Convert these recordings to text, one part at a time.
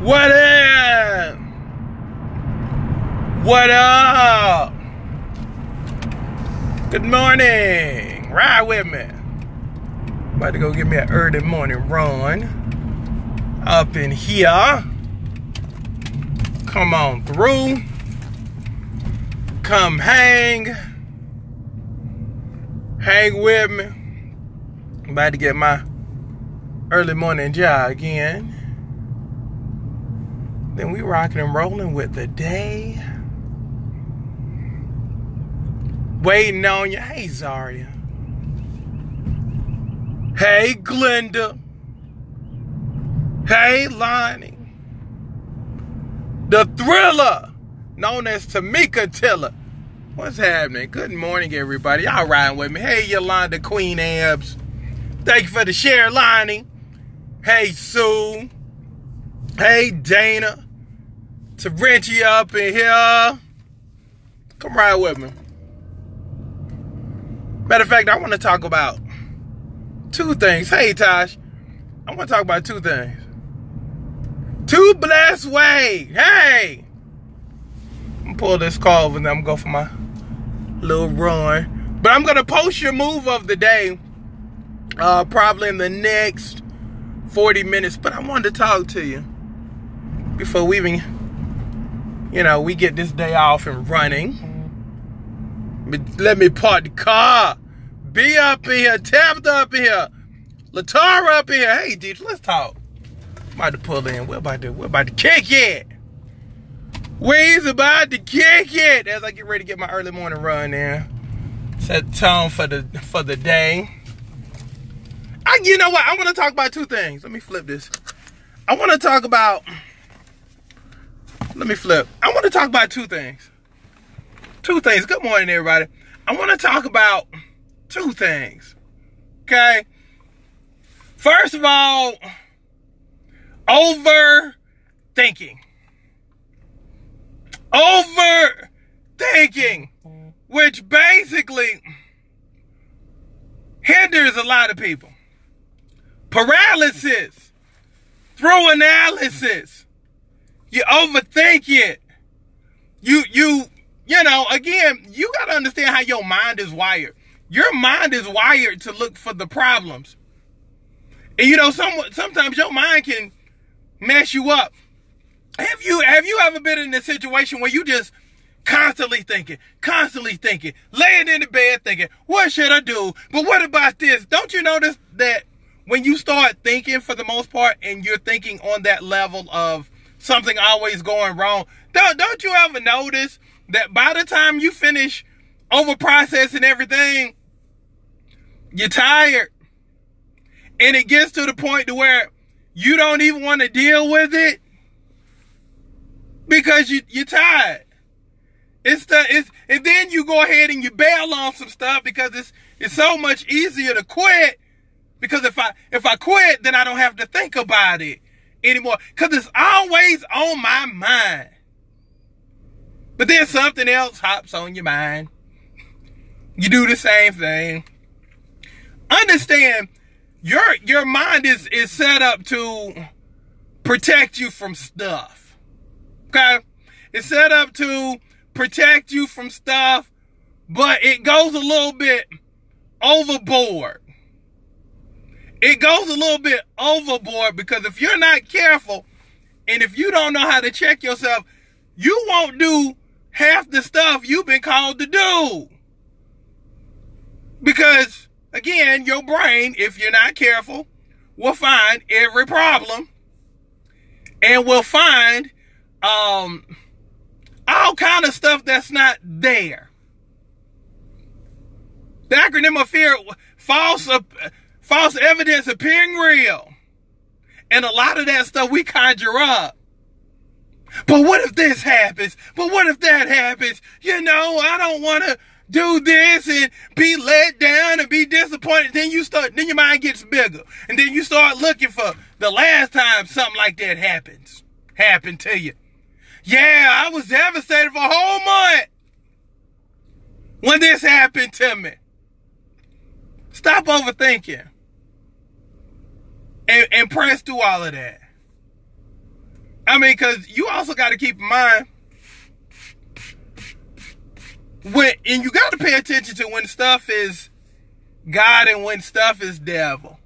What up? What up? Good morning. Ride with me. About to go get me an early morning run up in here. Come on through. Come hang with me. I'm about to get my early morning jog in. Then we rocking and rolling with the day. Waiting on you. Hey, Zaria. Hey, Glenda. Hey, Lonnie. The thriller, known as Tamika Tiller. What's happening? Good morning, everybody. Y'all riding with me. Hey, Yolanda Queen Abs. Thank you for the share, Lonnie. Hey, Sue. Hey, Dana. Terentia up in here. Come ride with me. Matter of fact, I want to talk about two things. Hey, Tosh. I want to talk about two things. Two blessed ways. Hey. I'm going to pull this car over and I'm going to go for my little run. But I'm going to post your move of the day probably in the next 40 minutes. But I wanted to talk to you before we even, we get this day off and running. Let me park the car. Be up in here. Tabitha up in here. Latara up in here. Hey, dude, let's talk. I'm about to pull in. We're about to kick it. We's about to kick it. As I get ready to get my early morning run in. Set the tone for the day. You know what? I want to talk about two things. Let me flip this. I want to talk about two things. Two things. Good morning, everybody. I want to talk about two things. Okay? First of all, overthinking. Overthinking, which basically hinders a lot of people. Paralysis through analysis. You overthink it. Again, you got to understand how your mind is wired. Your mind is wired to look for the problems. And sometimes your mind can mess you up. Have you ever been in a situation where you just constantly thinking, laying in the bed thinking, what should I do? But what about this? Don't you notice that when you start thinking for the most part and you're thinking on that level of something always going wrong, don't you ever notice that by the time you finish over processing everything, you're tired? And it gets to the point to where you don't even want to deal with it because you're tired. And then you go ahead and you bail on some stuff because it's so much easier to quit. Because if I quit, then I don't have to think about it anymore. Because it's always on my mind. But then something else hops on your mind. You do the same thing. Understand, your mind is set up to protect you from stuff. Okay? It's set up to protect you from stuff, but it goes a little bit overboard. It goes a little bit overboard because if you're not careful and if you don't know how to check yourself, you won't do half the stuff you've been called to do. Because, again, your brain, if you're not careful, will find every problem and will find all kind of stuff that's not there. The acronym of fear, false evidence appearing real. And a lot of that stuff we conjure up. But what if this happens? But what if that happens? I don't want to do this and be let down and be disappointed. Then your mind gets bigger. And then you start looking for the last time something like that happened to you. Yeah, I was devastated for a whole month when this happened to me. Stop overthinking. And press through all of that. I mean, because you also got to keep in mind, and you got to pay attention to when stuff is God and when stuff is devil.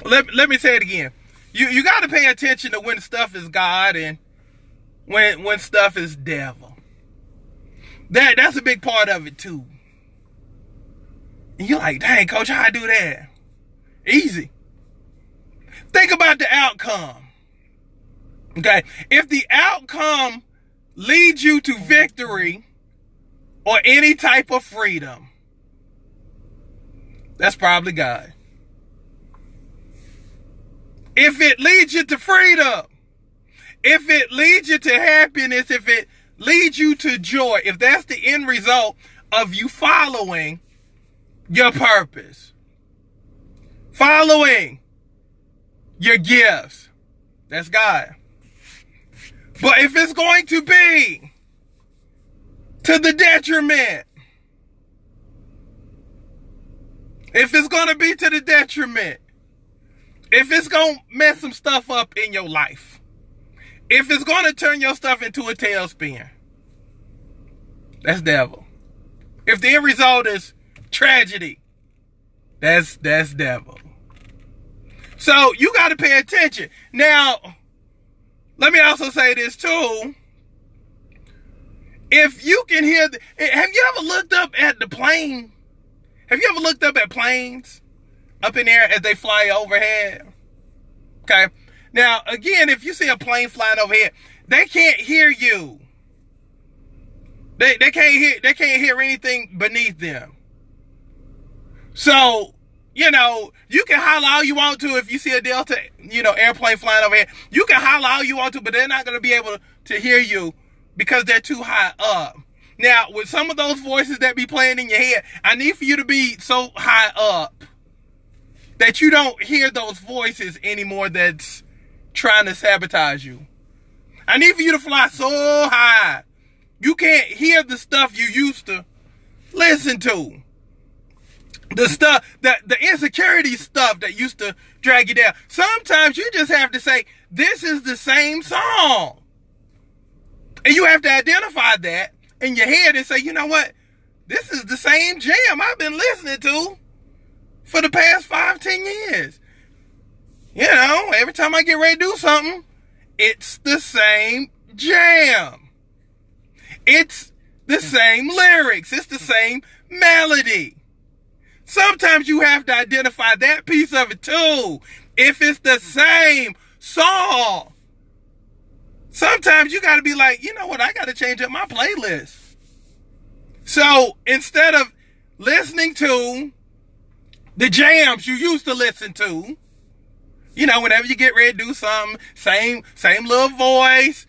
Let me say it again. You got to pay attention to when stuff is God and when stuff is devil. That's a big part of it too. And you're like, dang, coach, how I do that? Easy. Think about the outcome. Okay? If the outcome leads you to victory or any type of freedom, that's probably God. If it leads you to freedom, if it leads you to happiness, if it leads you to joy, if that's the end result of you following your purpose, following your gifts, that's God. But if it's going to be to the detriment, if it's going to be to the detriment, if it's going to mess some stuff up in your life, if it's going to turn your stuff into a tailspin, that's devil. If the end result is tragedy, that's devil. So you got to pay attention. Now, let me also say this too. If you can hear, have you ever looked up at the plane? Have you ever looked up at planes up in there as they fly overhead? Okay. Now, again, if you see a plane flying overhead, they can't hear you. They can't hear anything beneath them. So, you know, you can holler all you want to if you see a Delta, airplane flying overhead. You can holler all you want to, but they're not going to be able to hear you because they're too high up. Now, with some of those voices that be playing in your head, I need for you to be so high up that you don't hear those voices anymore that's trying to sabotage you. I need for you to fly so high you can't hear the stuff you used to listen to. The stuff, the insecurity stuff that used to drag you down. Sometimes you just have to say, this is the same song. And you have to identify that in your head and say, you know what? This is the same jam I've been listening to for the past 5-10 years. You know, every time I get ready to do something, it's the same jam. It's the same lyrics. It's the same melody. Sometimes you have to identify that piece of it too. If it's the same song. Sometimes you got to be like, you know what? I got to change up my playlist. So instead of listening to the jams you used to listen to, whenever you get ready to do something, same little voice,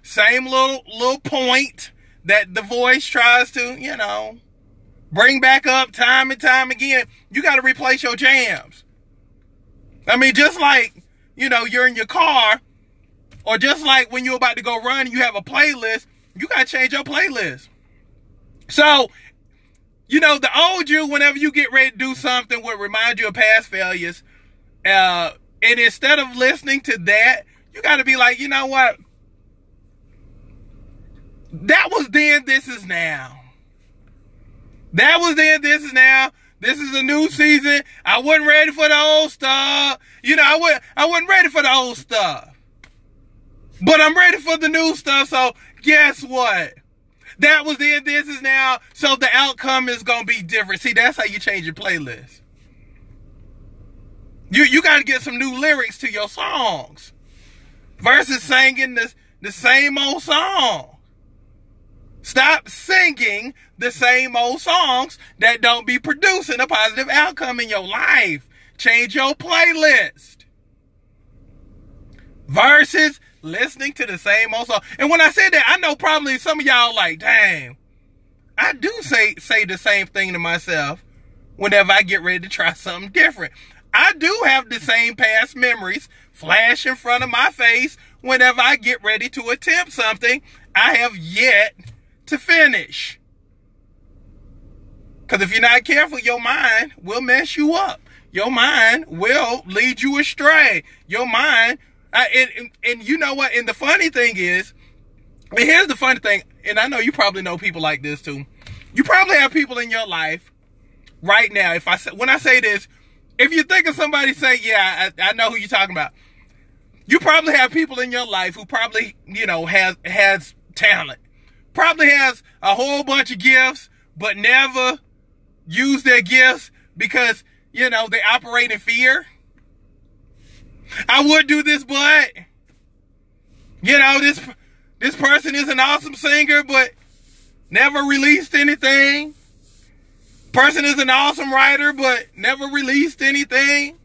same little point that the voice tries to, bring back up time and time again. You got to replace your jams. I mean, just like, you're in your car, or just like when you're about to go run and you have a playlist, you got to change your playlist. So, the old you, whenever you get ready to do something, will remind you of past failures. And instead of listening to that, you got to be like, you know what? That was then, this is now. That was then, this is now. This is a new season. I wasn't ready for the old stuff. I wasn't ready for the old stuff. But I'm ready for the new stuff, so guess what? That was then, this is now, so the outcome is going to be different. See, that's how you change your playlist. You got to get some new lyrics to your songs versus singing the same old song. Stop singing the same old songs that don't be producing a positive outcome in your life. Change your playlist versus listening to the same old song. And when I say that, I know probably some of y'all like, dang, I do say the same thing to myself whenever I get ready to try something different. I do have the same past memories flash in front of my face whenever I get ready to attempt something I have yet to finish. Because if you're not careful, your mind will mess you up. your mind will lead you astray. Your mind, and you know what? And the funny thing is, and here's the funny thing, and I know you probably know people like this too. You probably have people in your life right now. When I say this, if you think of somebody, say, yeah, I know who you're talking about. You probably have people in your life who probably, has talent. Probably has a whole bunch of gifts, but never use their gifts because, they operate in fear. I would do this, but, this person is an awesome singer, but never released anything. Person is an awesome writer, but never released anything.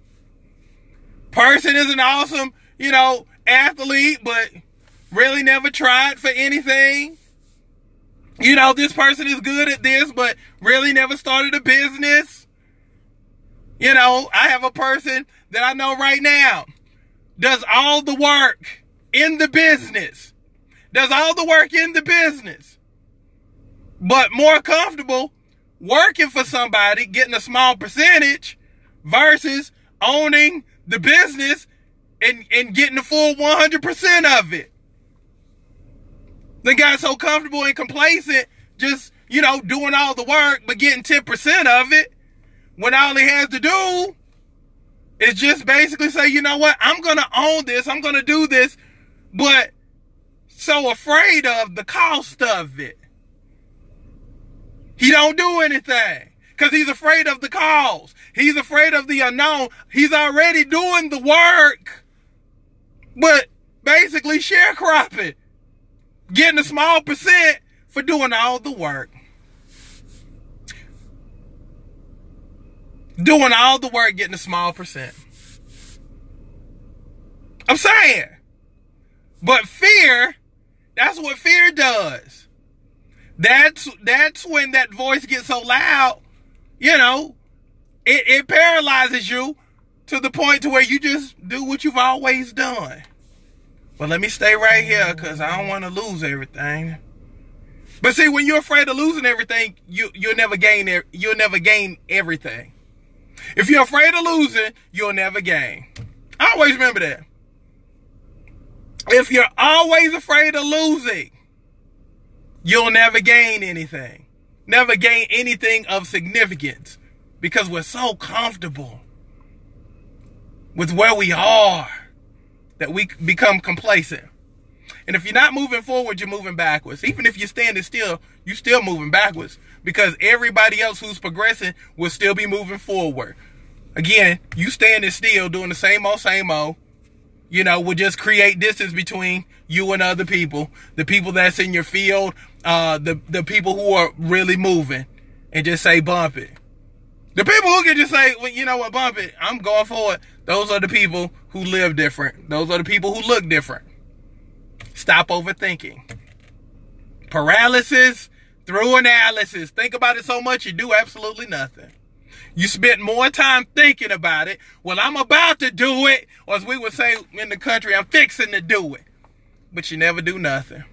Person is an awesome, athlete, but really never tried for anything. This person is good at this, but really never started a business. I have a person that I know right now does all the work in the business. But more comfortable working for somebody, getting a small percentage versus owning the business and getting the full 100% of it. They got so comfortable and complacent, just, doing all the work, but getting 10% of it, when all he has to do is just basically say, you know what, I'm going to own this, I'm going to do this, but so afraid of the cost of it. He don't do anything because he's afraid of the cost. He's afraid of the unknown. He's already doing the work, but basically sharecropping, getting a small percent for doing all the work. Doing all the work, getting a small percent. I'm saying. But fear, that's what fear does. That's when that voice gets so loud, it paralyzes you to the point to where you just do what you've always done. Well, let me stay right here because I don't want to lose everything. But see, when you're afraid of losing everything, you'll never gain everything. If you're afraid of losing, you'll never gain. Always remember that. If you're always afraid of losing, you'll never gain anything. Never gain anything of significance because we're so comfortable with where we are that we become complacent. And if you're not moving forward, you're moving backwards. Even if you're standing still, you're still moving backwards because everybody else who's progressing will still be moving forward. Again, you standing still doing the same old, will just create distance between you and other people. The people that's in your field, the people who are really moving and just say bump it. The people who can just say, well, you know what, bump it, I'm going for it. Those are the people who live different. Those are the people who look different. Stop overthinking. Paralysis through analysis. Think about it so much you do absolutely nothing. You spent more time thinking about it. Well, I'm about to do it. Or as we would say in the country, I'm fixing to do it. But you never do nothing.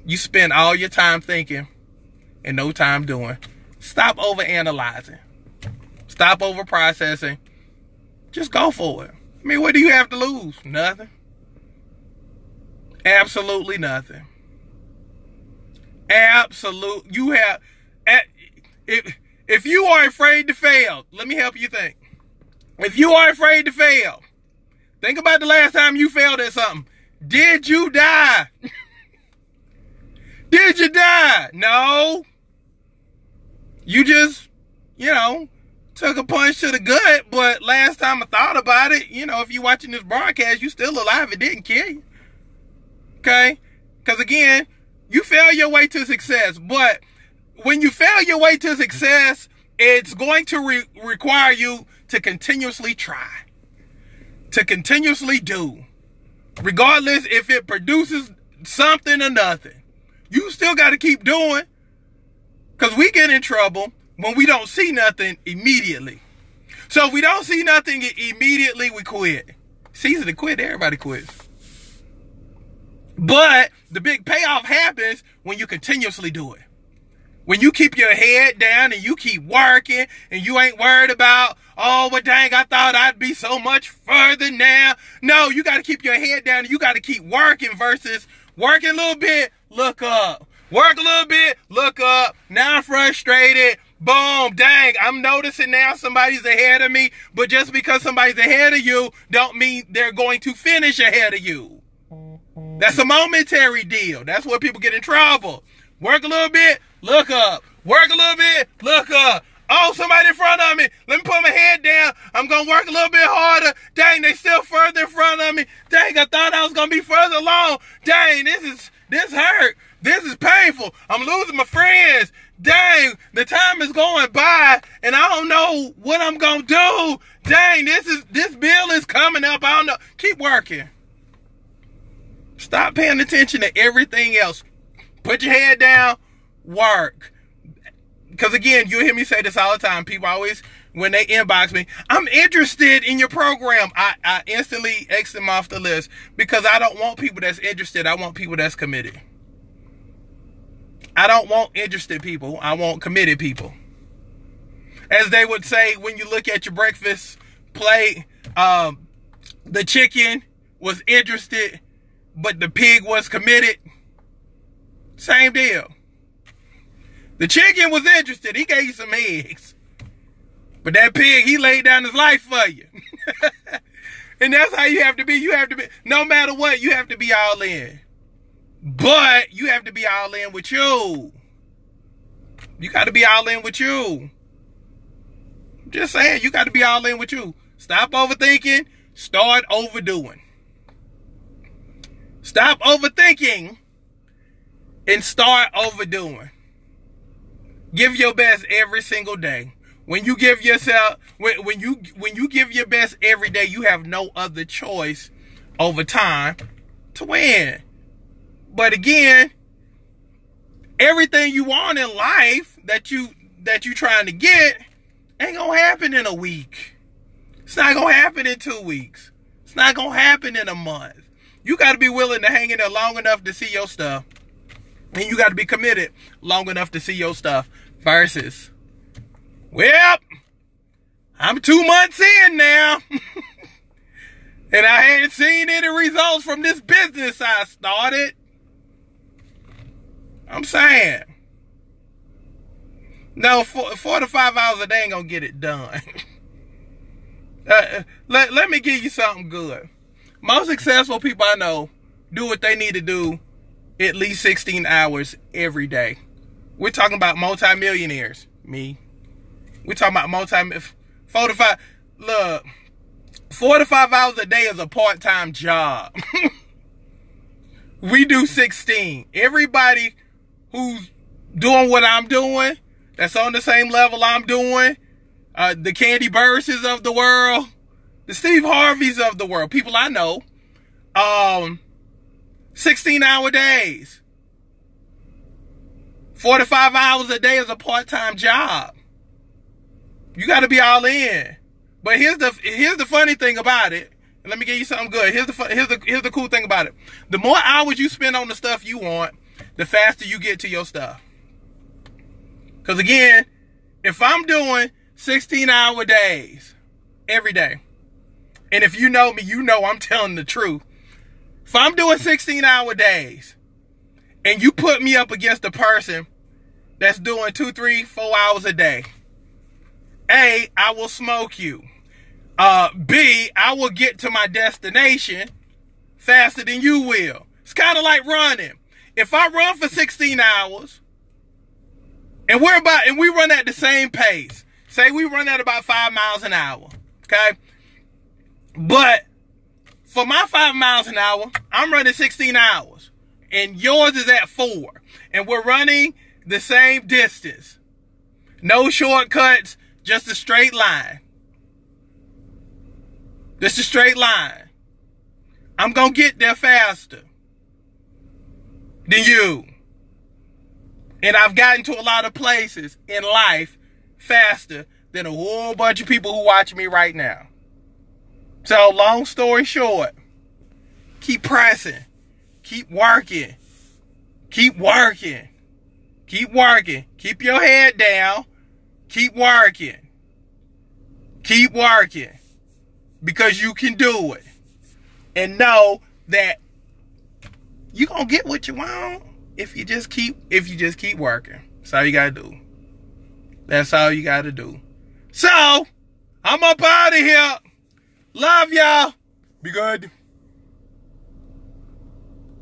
You spend all your time thinking and no time doing. Stop overanalyzing. Stop overprocessing. Just go for it. I mean, what do you have to lose? Nothing. Absolutely nothing. You have... If you are afraid to fail, let me help you think. If you are afraid to fail, think about the last time you failed at something. Did you die? Did you die? No. You just, took a punch to the gut, but last time I thought about it, if you're watching this broadcast, you still alive. It didn't kill you. Okay? Because again, you fail your way to success, but when you fail your way to success, it's going to require you to continuously try, to continuously do, regardless if it produces something or nothing. You still got to keep doing, because we get in trouble when we don't see nothing immediately. So if we don't see nothing immediately, we quit. It's easy to quit. Everybody quits. But the big payoff happens when you continuously do it. When you keep your head down and you keep working and you ain't worried about, oh, well, dang, I thought I'd be so much further now. No, you got to keep your head down and you got to keep working versus working a little bit, look up. Work a little bit, look up. Now I'm frustrated. Boom, dang, I'm noticing now somebody's ahead of me. But just because somebody's ahead of you don't mean they're going to finish ahead of you. That's a momentary deal. That's where people get in trouble. Work a little bit, look up. Work a little bit, look up. Oh, somebody in front of me. Let me put my head down. I'm going to work a little bit harder. Dang, they still further in front of me. Dang, I thought I was going to be further along. Dang, this hurt. This is painful. I'm losing my friends. Dang, the time is going by and I don't know what I'm going to do. Dang, this bill is coming up. I don't know. Keep working. Stop paying attention to everything else. Put your head down, work. Because again, you'll hear me say this all the time. People always, when they inbox me, I'm interested in your program. I instantly X them off the list because I don't want people that's interested. I want people that's committed. I don't want interested people. I want committed people. As they would say, when you look at your breakfast plate, the chicken was interested, but the pig was committed. Same deal. The chicken was interested. He gave you some eggs. But that pig, he laid down his life for you. And that's how you have to be. You have to be, no matter what, you have to be all in. But you have to be all in with you. You got to be all in with you. I'm just saying, you got to be all in with you. Stop overthinking. Start overdoing. Stop overthinking and start overdoing. Give your best every single day. When you give yourself, when you give your best every day, you have no other choice over time to win. But again, everything you want in life that you trying to get ain't gonna happen in a week. It's not gonna happen in 2 weeks. It's not gonna happen in a month. You got to be willing to hang in there long enough to see your stuff. And you got to be committed long enough to see your stuff. Versus, well, I'm 2 months in now. And I hadn't seen any results from this business I started. I'm saying. No, 4 to 5 hours a day ain't going to get it done. Let me give you something good. Most successful people I know do what they need to do at least 16 hours every day. We're talking about multimillionaires. Me. We're talking about 4 to 5. Look, 4 to 5 hours a day is a part-time job. We do 16. Everybody who's doing what I'm doing, that's on the same level I'm doing, the Candy Burses of the world, the Steve Harveys of the world, people I know, 16-hour days. 4 to 5 hours a day is a part-time job. You got to be all in. But here's the funny thing about it. And let me give you something good. Here's the cool thing about it. The more hours you spend on the stuff you want, the faster you get to your stuff. Because again, if I'm doing 16-hour days every day, and if you know me, you know I'm telling the truth. If I'm doing 16-hour days, and you put me up against a person that's doing 2, 3, 4 hours a day, A, I will smoke you. B, I will get to my destination faster than you will. It's kind of like running. If I run for 16 hours, and we run at the same pace, say we run at about 5 miles an hour, okay? But for my 5 miles an hour, I'm running 16 hours. And yours is at 4. And we're running the same distance. No shortcuts, just a straight line. Just a straight line. I'm going to get there faster than you. And I've gotten to a lot of places in life faster than a whole bunch of people who watch me right now. So, long story short, keep pressing, keep working, keep working, Keep working. Keep your head down. Keep working. Keep working. Because you can do it. And know that you're going to get what you want if you just keep working. That's all you got to do. That's all you got to do. So, I'm up out of here. Love y'all. Be good.